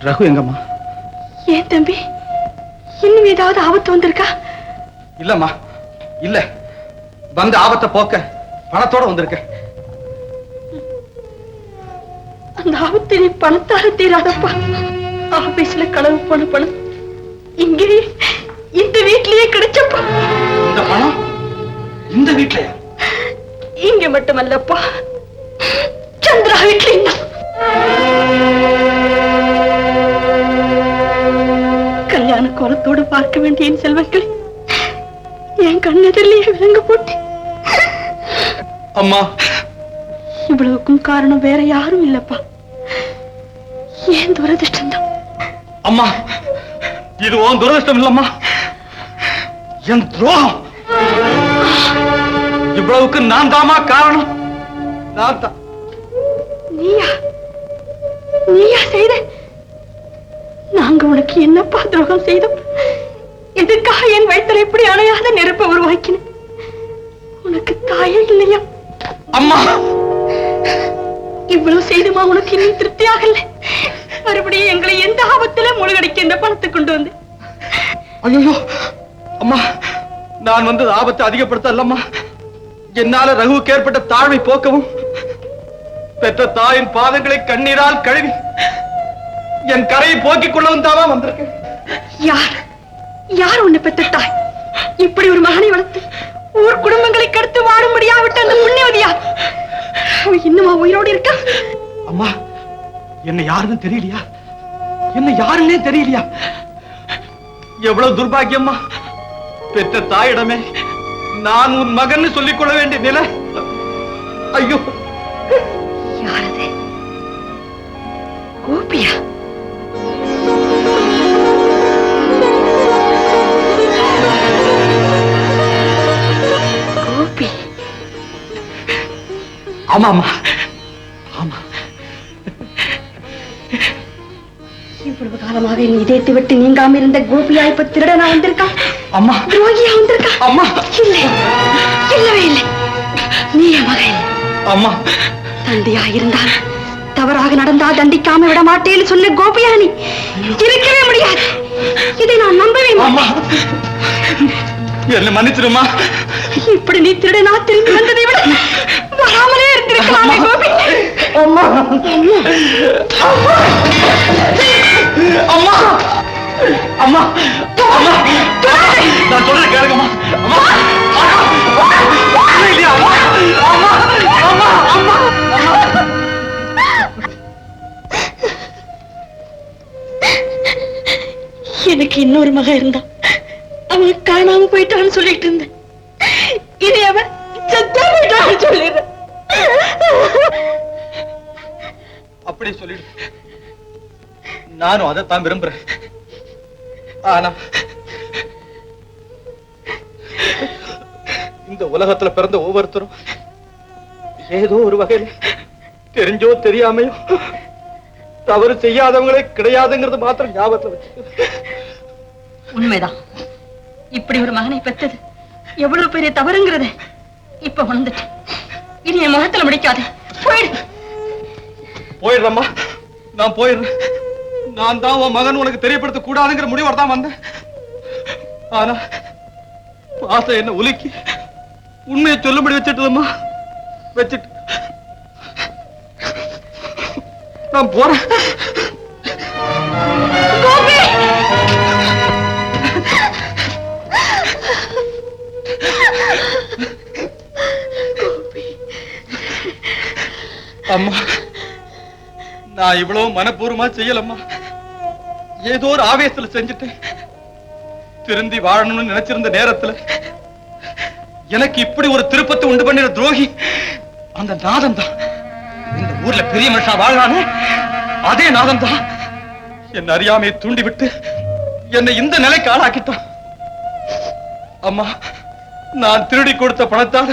ரகு எங்கம்மா? ஏன் தம்பி, இன்னும் ஏதாவது ஆபத்து வந்திருக்கா? இல்லம்மா, இல்ல. வந்த ஆபத்தை போக்க பணத்தோட வந்திருக்க. அந்த ஆபத்து நீ பணத்தால தீராதப்பா. ஆபீஸ்ல களவு போன பணம் இங்கேயே இந்த வீட்லயே கிடைச்சப்பா. இந்த பணம் இந்த வீட்லயா? இங்க மட்டுமல்லப்பா, சந்திரா வீட்ல. கல்யாண கோலத்தோடு பார்க்க வேண்டிய என் செல்வங்களை என் கண்ணெதிரிலேயே விலங்கு போட்டு. அம்மா, இவ்வளவுக்கும் காரணம் வேற யாரும் இல்லப்பா, ஏன் துரதிருஷ்டம் தான். அம்மா, இது உன் துரதிருஷ்டம் இல்லம்மா, என் துரோகம். இவ்வளவுக்கு நான் தாமா காரணம். நான் தான். நீயா செய்த? நாங்க உனக்கு என்னப்பா துரோகம் செய்தோம்? எதுக்காக என் வயிற்றில் இப்படி அணையாத நெருப்பை உருவாக்கின? உனக்கு தாயே இல்லையா? அம்மா, இவ்வளவு செய்துமா உனக்கு இன்னும் திருப்தி ஆகல? மறுபடியும் எங்களை எந்த ஆபத்துல மூழ்கடிக்க இந்த பணத்தை கொண்டு வந்து. ஐயோ அம்மா, நான் வந்தது ஆபத்தை அதிகப்படுத்த அல்லம்மா, என்னால ரகுவுக்கு ஏற்பட்ட தாழ்வை போக்கவும், பெற்ற தாயின் பாதங்களை கண்ணீரால் கழுவி என் கரையை போக்கிக் கொள்ளவும் தாவா வந்திருக்கேன். யார் உன்னை பெற்ற தாய்? இப்படி ஒரு மகனை வளர்த்து ஊர் குடும்பங்களை கடுத்து வாழும்படியா விட்ட அந்த புண்ணியவதியா? இன்னுமா உயிரோடு இருக்கா? அம்மா, என்ன யாருன்னு தெரியலையா? என்ன யாருன்னே தெரியலையா? எவ்வளவு துர்பாகியம்மா! பெற்ற தாயிடமே நான் உன் மகன் சொல்லிக் கொள்ள வேண்டிய நிலை. ஐயோ, யாரது? கோபியா? கோபி? ஆமா அம்மா, ஆமா. இவ்வளவு காலமாக என் இதயத்தை விட்டு நீங்காம இருந்த கோபியா இப்ப திருடனா வந்திருக்கான்? அம்மா, துரோகியா வந்திருக்கான்? அம்மா, இல்லை, இல்லவே இல்லை. நீ என் மகன். அம்மா, தண்டியா இருந்தால் தவறாக நடந்தால் தண்டிக்காம விட மாட்டேன்னு சொன்ன கோபியா நீ இருக்கவே முடியாது. இதை நான் நம்பவே மாட்டேன். என்ன மன்னிச்சிருமா. இப்படி நீ திருடனா திரும்பி வந்ததை விட வராமலே இருந்திருக்கலாமே கோபி. அம்மா, அம்மா, அம்மா, அம்மா, அம்மா, நான் சொல்றத கேளுங்கம்மா. அம்மா, இல்லையா? அம்மா, அம்மா, அம்மா, அம்மா. எனக்கு இன்னொரு மகன் இருந்தான், அவன் காணாம போயிட்டான்னு சொல்லிட்டு இருந்தேன். இனி அவன் செத்தா போயிட்டான்னு சொல்லிடுறேன். அப்படி சொல்லிடு, நானும் அதைத்தான் விரும்புறேன். ஆனா இந்த உலகத்துல பிறந்த ஒவ்வொருத்தரும் ஏதோ ஒரு வகையில தெரிஞ்சோ தெரியாமையோ தவறு செய்யாதவங்களே கிடையாதுங்கிறது மாத்திரம் ஞாபகத்துல வச்சு. உண்மைதான், இப்படி ஒரு மகனை பெற்றது எவ்வளவு பெரிய தவறுங்கிறத இப்ப உணர்ந்துட்டு இனி என் முகத்துல முடிக்காதே. போயிடு. போயிடுறம்மா, நான் போயிடுறேன். நான் தான் உன் மகன் உனக்கு தெரியப்படுத்த கூடாதுங்கிற முடிவோட தான் வந்தேன். ஆனா ஆசை என்ன உலுக்கி உண்மையை சொல்லும்படி வச்சுட்டுதம்மா, வச்சுட்டு நான் போறேன். அம்மா, நான் இவ்வளவு மனப்பூர்வமா செய்யலம்மா, ஏதோ ஒரு ஆவேசத்துல செஞ்சுட்டேன். திருந்தி வாழணும்னு நினைச்சிருந்த நேரத்துல எனக்கு இப்படி ஒரு திருப்பத்தை உண்டு பண்ணிற துரோகி அந்த நாதம் தான். இந்த ஊர்ல பெரிய மனுஷா வாழ்றானே அதே நாதம் தான் என் அறியாமையை தூண்டி விட்டு என்னை இந்த நிலைக்கு ஆளாக்கிட்டான். அம்மா, நான் திருடி கொடுத்த பணத்தால்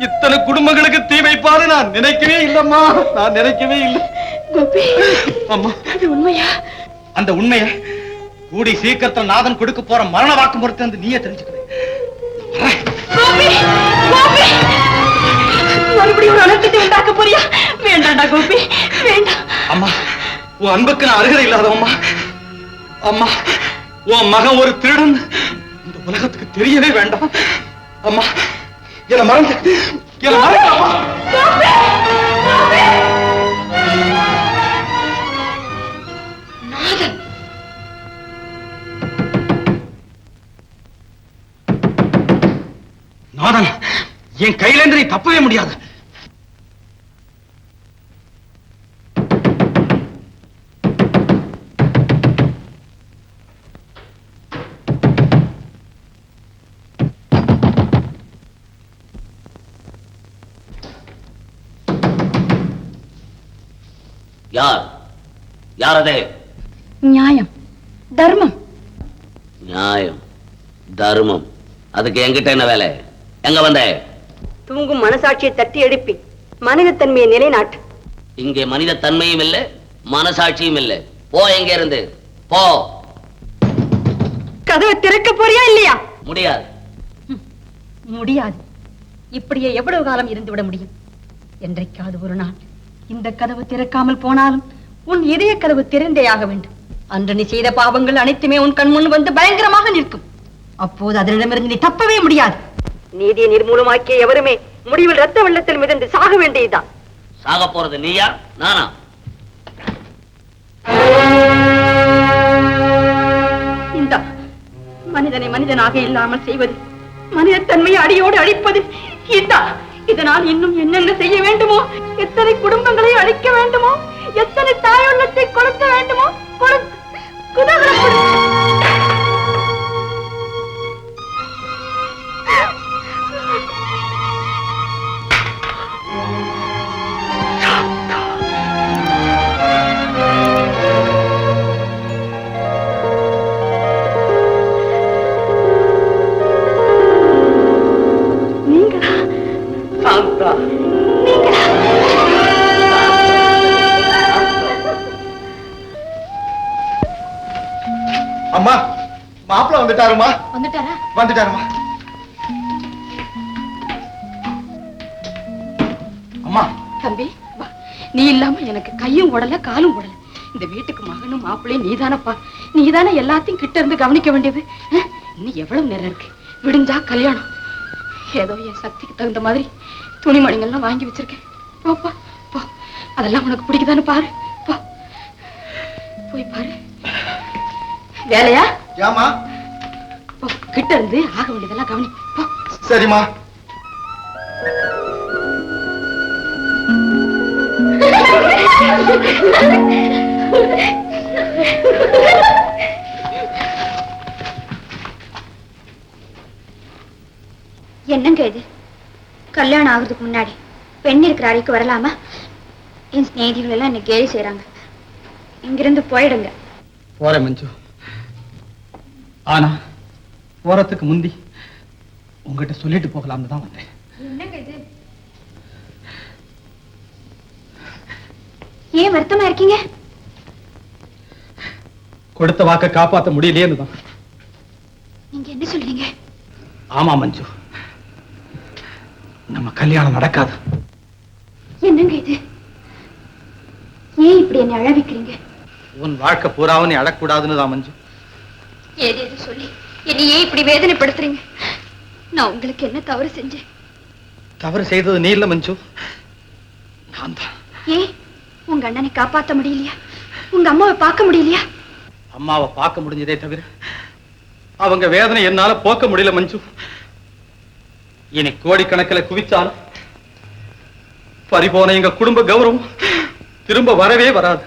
இத்தனை குடும்பங்களுக்கு தீ வைப்பாரு நான் நினைக்கவே இல்லம்மா, நான் நினைக்கவே இல்லை. கோபி, அம்மா, அது உண்மையா? அந்த உண்மையை கூடி சீக்கிரத்தில் நாதன் கொடுக்க போற மரண வாக்கு முறைத்து நீயே தெரிஞ்சுக்கிறேன். மறுபடியும் ஒரு அனர்த்தத்தை உண்டாக்க போறியா? வேண்டாண்டா கோபி, வேண்டாம். அம்மா, உன் அன்புக்கு நான் அருகதை இல்லாதவம்மா. அம்மா, உன் மகன் ஒரு திருடன் இந்த உலகத்துக்கு தெரியவே வேண்டாம். அம்மா, என்ன மறந்து அம்மா. நாதன், என் கையிலேருந்து நீ தப்பவே முடியாது. யார் யார் அதே? நியாயம், தர்மம். நியாயம், தர்மம், அதுக்கு என்கிட்ட என்ன வேலை? எங்க வந்த? தூங்கும் மனசாட்சியை தட்டி எழுப்பி மனிதத்தன்மையை நிலைநாட்டு. இங்கே மனித தன்மையும் இல்லை, மனசாட்சியும் இல்லை. போ, எங்க இருந்து போ. கதவை திறக்க போறியா இல்லையா? முடியாது. முடியாது. இப்படியே எவ்வளவு காலம் இருந்து விட முடியும்? என்றைக்காவது ஒரு நாள் இந்த கதவு திறக்காமல் போனாலும் உன் இதய கதவு திறந்தே ஆக வேண்டும். அன்று நீ செய்த பாவங்கள் அனைத்துமே உன் கண் முன் வந்து பயங்கரமாக நிற்கும். அப்போது அதனிடமிருந்து நீ தப்பவே முடியாது. நீதியை நிர்மூலமாக்கிய எவருமே முடிவில் ரத்த வெள்ளத்தில் மிதந்து சாக வேண்டியதுதான். சாக போறது நீயா நானா? இந்த மனிதனை மனிதனாக இல்லாமல் செய்வது, மனிதத்தன்மையை அடியோடு அழிப்பது. இதனால் இன்னும் என்னென்ன செய்ய வேண்டுமோ, எத்தனை குடும்பங்களை அழிக்க வேண்டுமோ, எத்தனை தாயுள்ளத்தை கொடுக்க வேண்டுமோ அம்மா, மாப்பிள்ள வந்துட்டாருமா. வந்துட்டாருமா. அம்மா. தம்பி, நீ இல்லாம எனக்கு கையும் ஓடல காலும் ஓடல. இந்த வீட்டுக்கு மகனும் மாப்பிள்ளையும் நீதானப்பா. நீதானே எல்லாத்தையும் கிட்ட இருந்து கவனிக்க வேண்டியது. இன்னும் எவ்வளவு நேரம் இருக்கு? விடிஞ்சா கல்யாணம். ஏதோ என் சக்திக்கு தகுந்த மாதிரி துணிமணிகள்லாம் வாங்கி வச்சிருக்கேன். போப்பா போ. அதெல்லாம் உனக்கு பிடிக்குதான்னு பாரு. போ, போய் பாரு. வேலையா? ஏமா? கிட்ட இருந்து ஆக வேண்டியதெல்லாம் கவனி. சரிம்மா. என்னங்க இது? கல்யாணம் ஆகுறதுக்கு முன்னாடி பெண் இருக்கிற அறைக்கு வரலாமா? என் ஸ்நேகிதிகள் எல்லாம் என்ன கேலி செய்யறாங்க. இங்கிருந்து போயிடுங்க. போறேன் மஞ்சு. ஆனா போறதுக்கு முந்தி உங்ககிட்ட சொல்லிட்டு போகலாம்னு தான் வந்தேன். என்னங்க இது? ஏன் வருத்தமா இருக்கீங்க? கொடுத்த வாக்க காப்பாற்ற முடியலையேன்னு தான். நீங்க என்ன சொல்றீங்க? ஆமா மஞ்சு, நம்ம கல்யாணம் நடக்காது. என்னங்க இது? ஏன் இப்படி என்ன அழவிக்கிறீங்க? உன் வாழ்க்கை பூராவும் நீ அழக்கூடாதுன்னு தான் மஞ்சு. ஏதேது சொல்லி என்னை ஏன் இப்படி வேதனைப்படுத்துறீங்க? நான் உங்களுக்கு என்ன தவறு செஞ்சேன்? தவறு செய்தது நீ இல்ல மஞ்சு, நான் தான். ஏன் உங்க அண்ணனை காப்பாற்ற முடியலையா? உங்க அம்மாவை பார்க்க முடியலையா? அம்மாவை பார்க்க முடிஞ்சதே தவிர அவங்க வேதனை என்னால போக்க முடியல மஞ்சு. இனி கோடிக்கணக்கில் குவிச்சாலும் பறிபோன எங்க குடும்ப கௌரவம் திரும்ப வரவே வராது.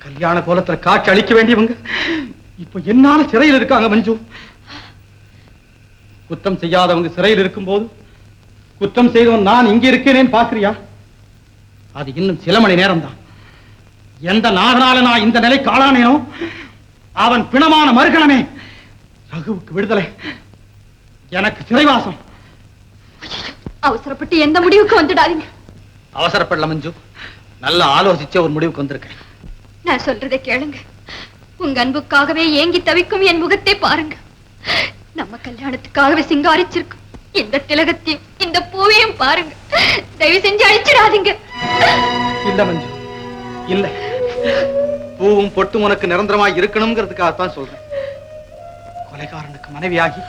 கல்யாண கோலத்துல காட்சி அளிக்க வேண்டியவங்க இப்ப என்னால சிறையில் இருக்காங்க மஞ்சு. குற்றம் செய்யாதவங்க சிறையில் இருக்கும் போது குற்றம் செய்தவன் நான் இங்க இருக்கேனேன்னு பாக்குறியா? அது இன்னும் சில மணி நேரம் தான். எந்த நாகனால நான் இந்த நிலைக்கு ஆளானேனோ அவன் பிணமான மறுகணமே ரகுவுக்கு விடுதலை, எனக்கு சிறைவாசம். அவசரப்பட்டு எந்த முடிவுக்கு வந்துடாதீங்க. அவசரப்படல மஞ்சு, நல்லா ஆலோசிச்ச ஒரு முடிவுக்கு வந்திருக்கேன். நான் சொல்றதை கேளுங்க. உங்க அன்புக்காகவே ஏங்கி தவிக்கும் என் முகத்தை பாருங்க. நம்ம கல்யாணத்துக்காகவே சிங்காரிச்சிருக்கும் இந்த திலகத்தையும் இந்த பூவையும் பாருங்க. தயவு செஞ்சு அழிச்சிடாதீங்க. இல்ல மஞ்சு, இல்ல. பூவும் பொட்டும் உனக்கு நிரந்தரமாய் இருக்கணுங்கிறதுக்காகத்தான் சொல்றேன். கொலைகாரனுக்கு மனைவியாகி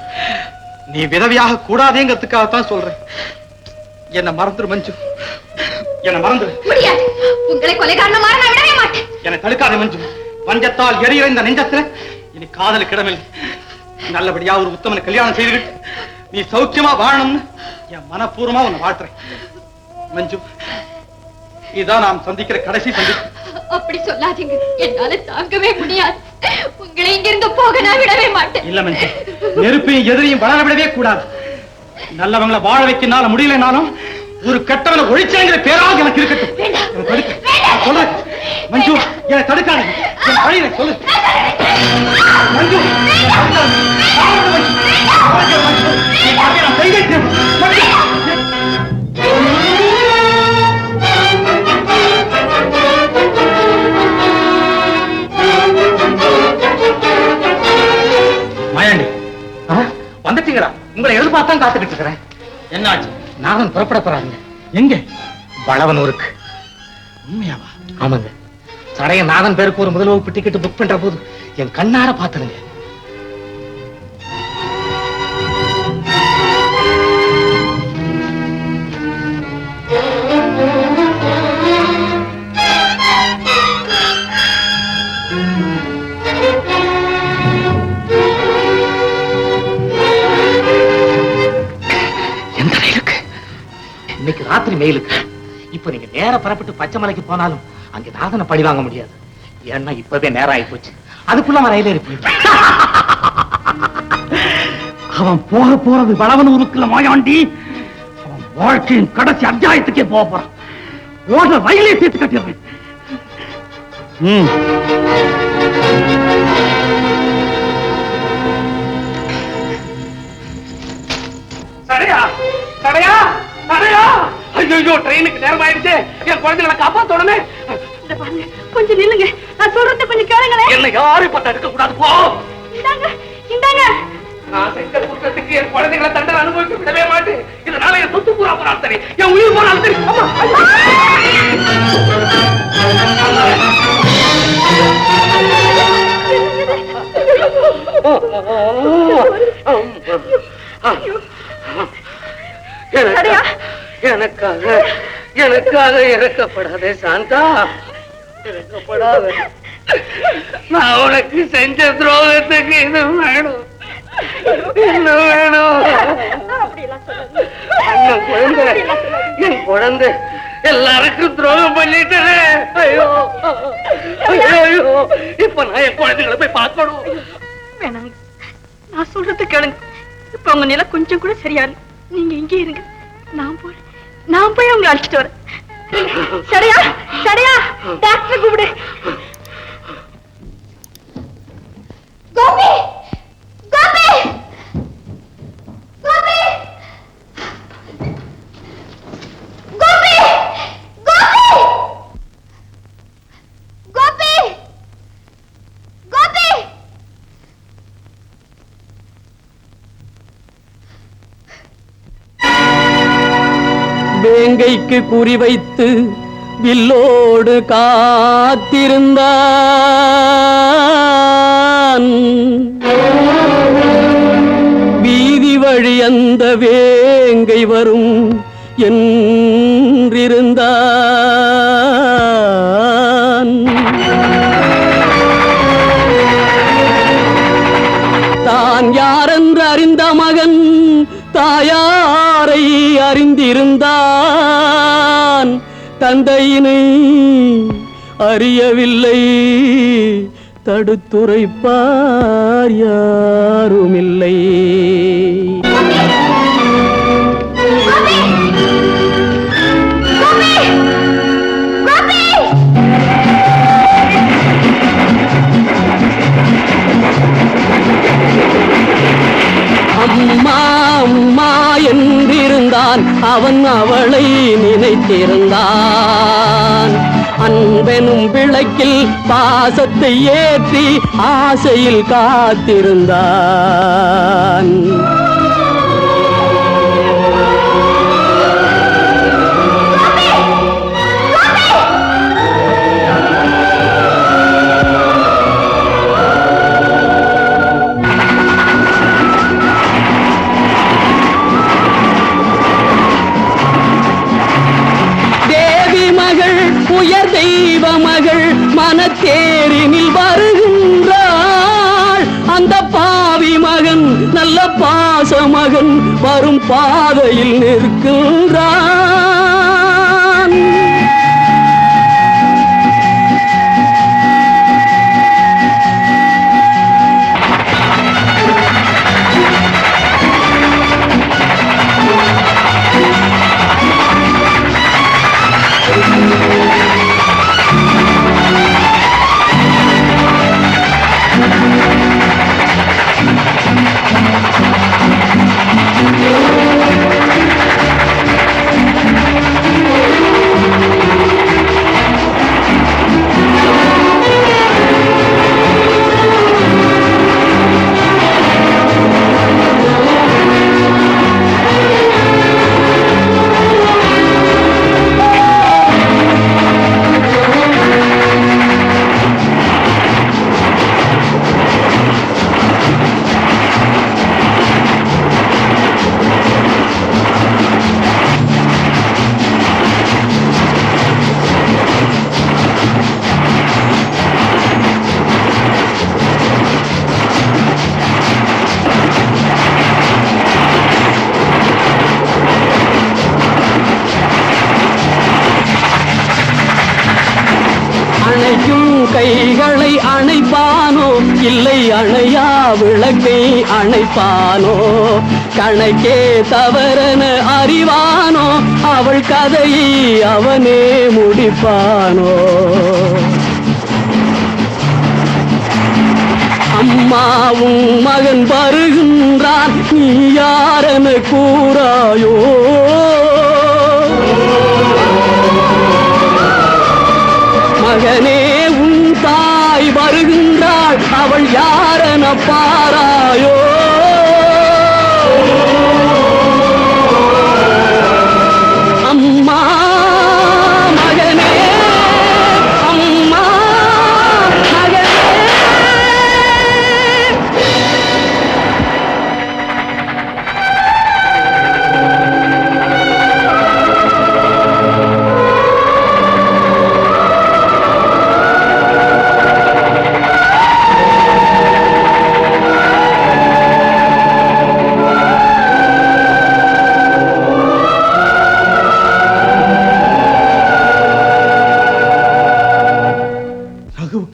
நீ விதவியாக கூடாதேங்கிறதுக்காகத்தான் சொல்றேன். என்ன மறந்துரு மஞ்சு, என்ன மறந்துரு. முடியாது. உங்களை கொலைகாரனமாக நான் விடவே மாட்டேன். என்னை தடுக்காதே மஞ்சு. பஞ்சத்தால் எரியிற இந்த நெஞ்சத்துல இனி காதலுக்கு இடமில்லை. நல்லபடியா ஒரு உத்தமனை கல்யாணம் செய்துவிட்டு நீ சௌக்கியமா வாழணும்னு என் மனப்பூர்வமா உன்னை வாழ்த்துறேன். மஞ்சு, இதான் நாம் சந்திக்கிற கடைசி சந்திப்பு. அப்படி சொல்லாதீங்க. என்னால தாங்கவே முடியாது. உங்களை இங்கிருந்து போக நான் விடவே மாட்டேன். இல்ல மஞ்சு, நெருப்பையும் எதிரையும் வளர விடவே கூடாது. நல்லவங்களை வாழ வைக்கனால முடியலனாலும் ஒரு கெட்டவனை ஒழிச்சேங்கிற பேராக எனக்கு இருக்கட்டும். சொல்றேன் மஞ்சு, என்னை தடுக்காது. என் வழியில சொல்லு மஞ்சு. மாயாண்டி வந்துட்டீங்களா? உங்களை எதிர்பார்த்தான் காத்துக்கிட்டு இருக்கிறேன். என்னாச்சு? நானும் புறப்பட போறாங்க. எங்க? பலவனூருக்கு. உண்மையாவா? ஆமாங்க. சடைய நாதன் பேருக்கு ஒரு முதல் வகுப்பு டிக்கெட் புக் பண்ற போது என் கண்ணார பாத்துருங்க. இன்னைக்கு ராத்திரி மெயிலுக்கு. இப்ப நீங்க நேர புறப்பட்டு பச்சைமலைக்கு போனாலும் அங்க நாதனை பழி வாங்க முடியாது. ஏன்னா இப்பவே நேரம் ஆகி போச்சு. அதுக்குள்ள அவன் ரயில் ஏறி போயிடுவான். அவன் போறது பலவனூருக்குள்ள மாயாண்டி. அவன் வாழ்க்கையின் கடைசி அத்தியாயத்துக்கே போக போறான். ஓடுற ரயிலே சேர்த்து கட்டிடுறேன். சரியா சரியா சரியா? ஐயோ, ட்ரெயினுக்கு நேரம் ஆயிடுச்சு. என் குழந்தைகளை காப்பாத்தோடனே. கொஞ்சம் நில்லுங்க, நான் சொல்றத கொஞ்சம் கேளுங்களேன். என்ன யாரும் இப்ப தடுக்க கூடாது. போ. இந்தாங்க இந்தாங்க. நான் செஞ்ச குற்றத்துக்கு என் குழந்தைகளை தண்டனை அனுபவிக்க விடவே மாட்டேன். இதனால என் சொத்து பூரா போனாலும் சரி, என் உயிர் போனாலும் சரி. எனக்காக எனக்காக இறக்கப்படாதே சாந்தா, இறக்கப்படாத. நான் உனக்கு செஞ்ச துரோகத்துக்கு இது வேணும், என்ன வேணும்? அண்ணன் குழந்தை, என் குழந்தை எல்லாருக்கும் துரோகம் பண்ணிட்டே. ஐயோ ஐயோ, இப்ப நான் என் குழந்தைகளை போய் பார்க்கணும். வேணாங்க, நான் சொல்றது கேளுங்க. இப்ப உங்க நிலை கொஞ்சம் கூட சரியா இல்லை. நீங்க இங்கே இருங்க, நான் போய் உங்களை அழைச்சிட்டு வரேன். சரியா சரியா? டாக்டர் கூப்பிடு. கோபி கோபி கோபி கோபி கோபி கோபி கோபி. வேங்கைக்கு குறிவைத்து வில்லோடு காத்திருந்தான். வீதி வழி அந்த வேங்கை வரும் என்றிருந்தான். தான் யாரென்று அறிந்த மகன் தாயாரை அறிந்திருந்தான். தந்தையினை அறியவில்லை, தடுத்துரைப்பார் யாருமில்லை. அம்மா அம்மா என்றிருந்தான் அவன், அவளை நினைத்திருந்தான். அன்பெனும் விளக்கில் பாசத்தை ஏற்றி ஆசையில் காத்திருந்தான். மகன் வரும் பாதையில் நிற்கின்றான். கைகளை அணைப்பானோ இல்லை அணையா விளக்கை அணைப்பானோ கணக்கே தவறன அறிவானோ அவள் கதையை அவனே முடிப்பானோ அம்மாவும் மகன் வருகின்றான் நீ யாரென கூறாயோ மகனே உன் தாய் வருகின்றாள் அவள் யாரென பாராயோ அம்மா மகனே அம்மா மகனே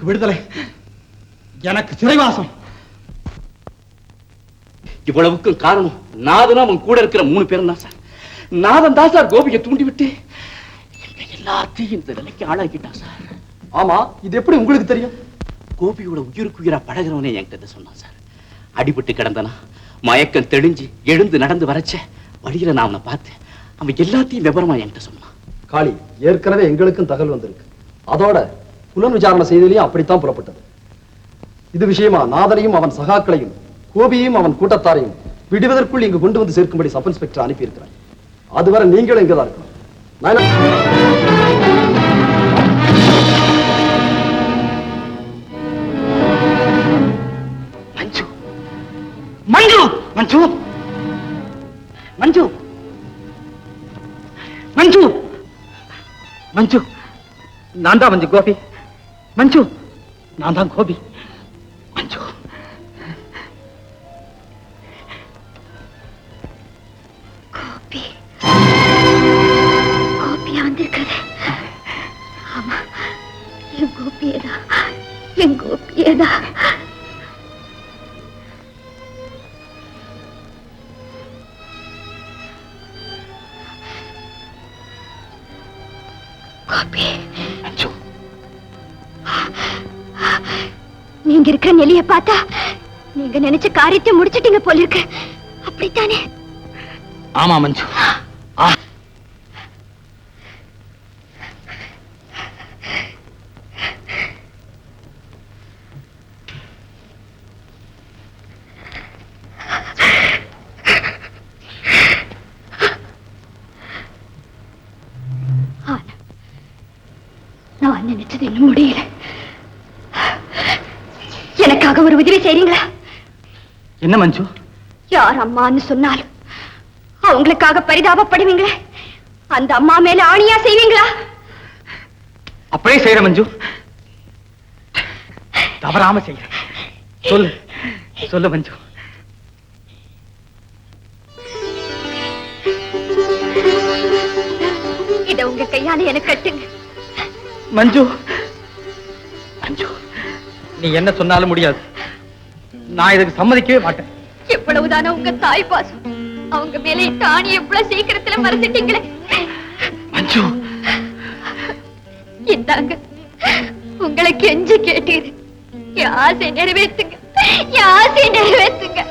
விடுதலை எனக்கு சிறைவாசம். இவ்வளவுக்கும் காரணம் நாதனும் அவன் கூட இருக்கிற 3 பேரும் தான் சார். நாதன் தான் சார் கோபியை தூண்டிவிட்டு எல்லாத்தையும் இந்த நிலைக்கு ஆளாக்கிட்டான் சார். ஆமா, இது எப்படி உங்களுக்கு தெரியும்? கோபியோட உயிருக்கு உயிரா பழகிறவனே என்கிட்ட சொன்னான் சார். அடிபட்டு கிடந்தனா மயக்கம் தெளிஞ்சு எழுந்து நடந்து வரச்ச வழியில நான் அவனை பார்த்தேன். அவன் எல்லாத்தையும் விவரமா என்கிட்ட சொன்னான். காளி, ஏற்கனவே எங்களுக்கும் தகவல் வந்திருக்கு. அதோட புலன் விசாரணை செய்தலையும் அப்படித்தான் புறப்பட்டது. இது விஷயமா நாதனையும் அவன் சகாக்களையும் கோபியையும் அவன் கூட்டத்தாரையும் விடுவதற்குள் இங்கு கொண்டு வந்து சேர்க்கும்படி சப் இன்ஸ்பெக்டர் அனுப்பி இருக்கிறார். அதுவரை நீங்களும் இங்கதான் இருக்கணும். மஞ்சு மஞ்சு மஞ்சு மஞ்சு மஞ்சு மஞ்சு நான் தான் மஞ்சு கோபி. மஞ்சு நான் தான் கோபி. மஞ்சு கோபி கோபியா வந்திருக்காரு. ஆமா, என் கோபியேதா, என் கோபியேதா. கோபி, நீங்க இருக்கிற நிலைய பார்த்தா நீங்க நினைச்ச காரியத்தை முடிச்சிட்டீங்க போல இருக்கு. அப்படித்தானே? ஆமா மஞ்சு. நான் நினைச்சது இன்னும் முடியல. எனக்காக ஒரு உதவி செய்றீங்களா? என்ன மஞ்சு? யார் அம்மான்னு சொன்னாலும் அவங்களுக்காக பரிதாபப்படுவீங்களே, அந்த அம்மா மேல ஆணியா செய்வீங்களா? அப்படியே செய்யற மஞ்சு, தவறாம செய்யற. சொல்லு சொல்லு மஞ்சு. கையால எனக்கு கட்டுங்க. மஞ்சு, மஞ்சு, நீ என்ன சொன்னாலும் முடியாது. நான் இதுக்கு சம்மதிக்கவே மாட்டேன். எவ்வளவுதான உங்க தாய் பாசம், அவங்க மேலே தானி எவ்வளவு சீக்கிரத்துல மறந்துட்டீங்களே. மஞ்சு, இந்தாங்க உங்களை கெஞ்சி கேட்டீரு, என் ஆசை நிறைவேற்றுங்க, என் ஆசை நிறைவேற்றுங்க.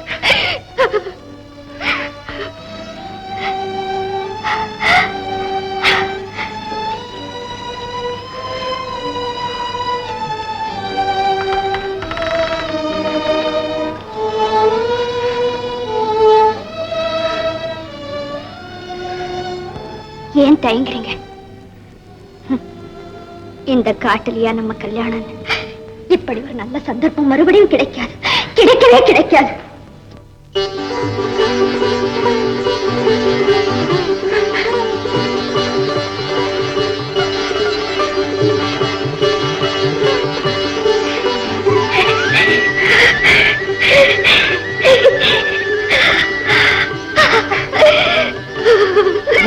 ஏன் தயங்குறீங்க? இந்த காட்டுலயா நம்ம கல்யாணம்? இப்படி ஒரு நல்ல சந்தர்ப்பம் மறுபடியும் கிடைக்காது, கிடைக்கவே கிடைக்காது.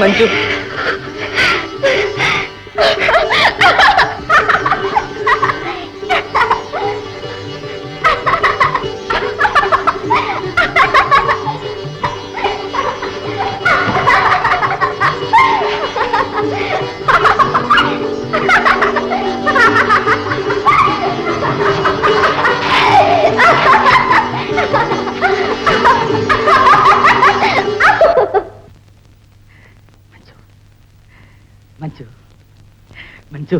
மஞ்சு, மஞ்சு, மஞ்சு,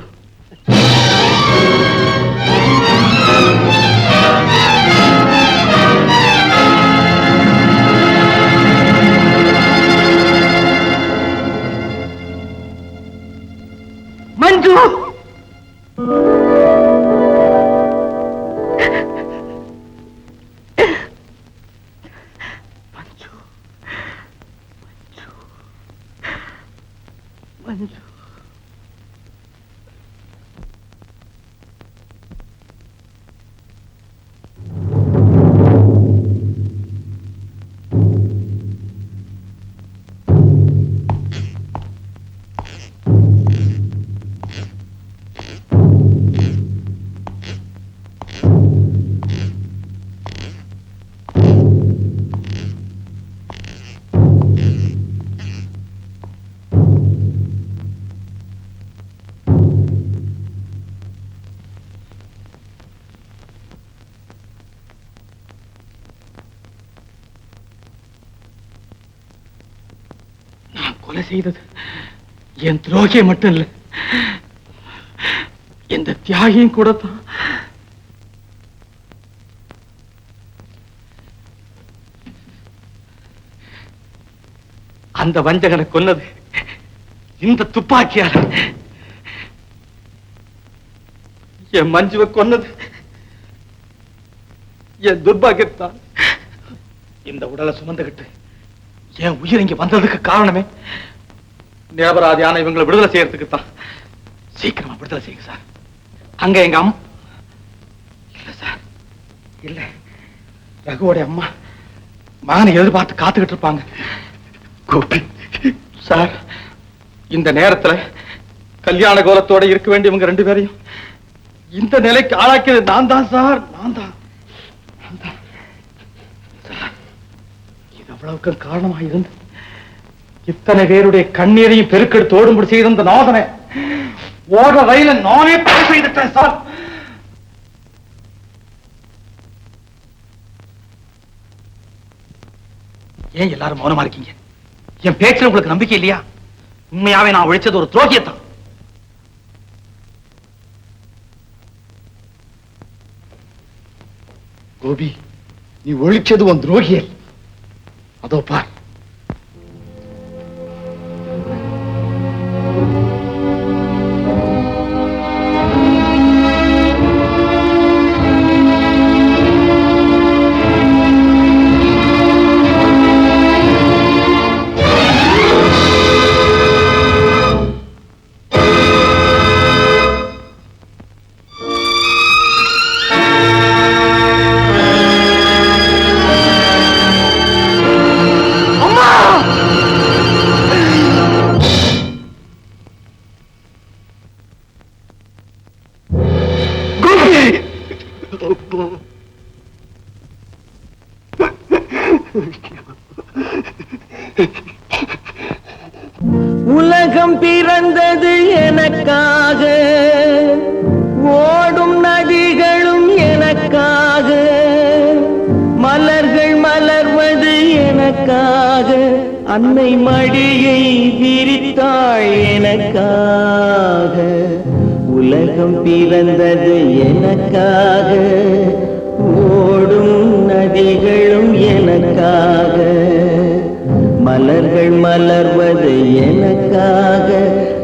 மஞ்சு, மஞ்சு. கொலை செய்தது என் துரோகியை மட்டும் இல்ல, இந்த தியாகியும் கூட தான். அந்த வஞ்சகனை கொன்னது இந்த துப்பாக்கியால. என் மஞ்சுவை கொன்னது என் துர்பாகியத்தான். இந்த உடலை சுமந்துகிட்டு என் உயிர் இங்க வந்ததுக்கு காரணமே நிரபராதியான இவங்களை விடுதலை செய்யறதுக்கு தான். சீக்கிரமா விடுதலை செய்யுங்க சார். அங்க எங்க அம்மா இல்ல சார், இல்ல, ரகுவோட அம்மா மகனை எதிர்பார்த்து காத்துக்கிட்டு இருப்பாங்க. கோபி சார், இந்த நேரத்துல கல்யாண கோலத்தோட இருக்க வேண்டியவங்க ரெண்டு பேரையும் இந்த நிலைக்கு ஆளாக்கியது நான் தான் சார், நான் தான். இது அவ்வளவுக்கு காரணமாக இருந்து இத்தனை பேருடைய கண்ணீரையும் பெருக்கெடுத்து ஓடும்படி செய்த இந்த நாதனை ஓட ரயில நானே கொலை செய்துட்டேன் சார். ஏன் எல்லாரும் மௌனமா இருக்கீங்க? என் பேச்சுல உங்களுக்கு நம்பிக்கை இல்லையா? உண்மையாவே நான் ஒழிச்சது ஒரு துரோகியத்தான். கோபி, நீ ஒழிச்சது உன் துரோகியல். அதோ பார். உலகம் பிறந்தது எனக்காக, ஓடும் நதிகளும் எனக்காக, மலர்கள் மலர்வது எனக்காக, அன்னை மடியை விரித்தாள் எனக்காக. உலகம் பிறந்தது எனக்காக, ஓடும் நதிகளும் எனக்காக, மலர்கள் மலர்வது எனக்காக,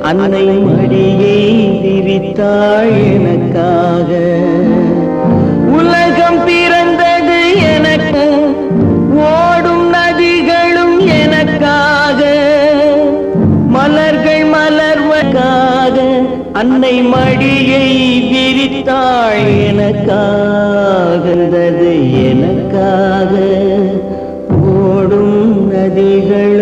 அன்னை மடியை விரித்தாள் எனக்காக. உலகம் பிறந்தது எனக்கு, ஓடும் நதிகளும் எனக்காக, மலர்கள் மலர்வதற்காக, அன்னை மடியை விரித்தாள் எனக்காக. எனக்காக ஓடும் நதிகள்